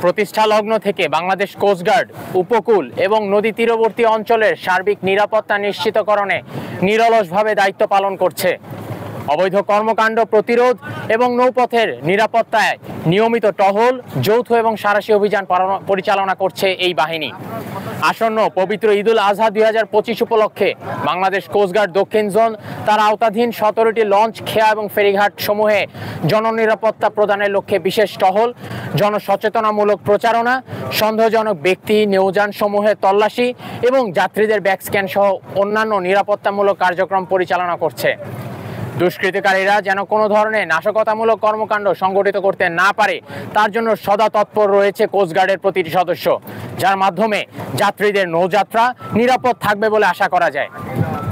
প্রতিষ্ঠা লগ্ন থেকে বাংলাদেশ কোস্টগার্ড উপকূল এবং নদী তীরবর্তী অঞ্চলের সার্বিক নিরাপত্তা নিশ্চিতকরণে নিরলসভাবে দায়িত্ব পালন করছে। অবৈধ কর্মকাণ্ড প্রতিরোধ এবং নৌপথের নিরাপত্তায় নিয়মিত টহল, যৌথ এবং সাঁড়াশি অভিযান পরিচালনা করছে এই বাহিনী। আসন্ন পবিত্র ঈদুল আজহা 2025 উপলক্ষে বাংলাদেশ কোস্টগার্ড দক্ষিণ জোন তার আওতাধীন 17টি লঞ্চ, খেয়া এবং ফেরিঘাট সমূহে জননিরাপত্তা প্রদানের লক্ষ্যে বিশেষ টহল, জনসচেতনামূলক প্রচারণা, সন্দেহজনক ব্যক্তি নৌযান সমূহে তল্লাশি এবং যাত্রীদের ব্যাগ স্ক্যান সহ অন্যান্য নিরাপত্তামূলক কার্যক্রম পরিচালনা করছে। দুষ্কৃতিকারীরা যেন কোনো ধরনের নাশকতামূলক কর্মকাণ্ড সংগঠিত করতে না পারে তার জন্য সদা তৎপর রয়েছে কোস্টগার্ডের প্রতিটি সদস্য, যার মাধ্যমে যাত্রীদের নৌযাত্রা নিরাপদ থাকবে বলে আশা করা যায়।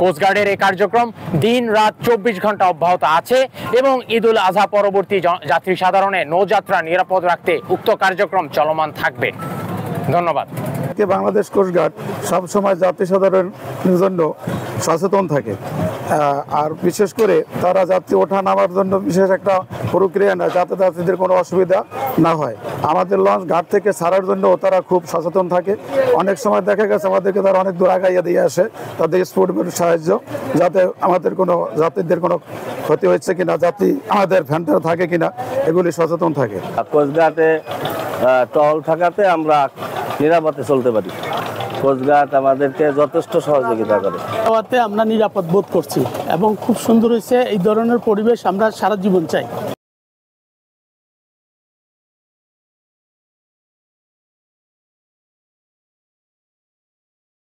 কোস্টগার্ডের এই কার্যক্রম দিন রাত 24 ঘন্টা অব্যাহত আছে এবং ঈদুল আজহা পরবর্তী যাত্রী সাধারণের নৌযাত্রা নিরাপদ রাখতে উক্ত কার্যক্রম চলমান থাকবে। ধন্যবাদ। বাংলাদেশ কোস্টগার্ড সবসময় যাত্রী সাধারণের জন্য সচেতন থাকে, আর বিশেষ করে তারা যাত্রী ওঠা নামার জন্য বিশেষ একটা প্রক্রিয়া নেয় যাতে যাত্রীদের কোনো অসুবিধা না হয়। আমাদের লঞ্চ ঘাট থেকে ছাড়ার জন্য তারা খুব সচেতন থাকে। অনেক সময় দেখা গেছে আমাদেরকে তারা অনেক দূর আগাইয়া দিয়ে আসে তাদের স্পোর্ট বোটের সাহায্য, যাতে আমাদের কোনো যাত্রীদের কোনো ক্ষতি হচ্ছে কিনা, যাত্রী আমাদের ভ্যানটা থাকে কিনা এগুলি সচেতন থাকে। কোস্টগার্ডে টহল থাকাতে আমরা নিরাপদে চলতে পারি। কোস্টগার্ড আমাদেরকে যথেষ্ট সহযোগিতা করে। আমরা নিরাপদ বোধ করছি এবং খুব সুন্দর হয়েছে। এই ধরনের পরিবেশ আমরা সারা জীবন চাই।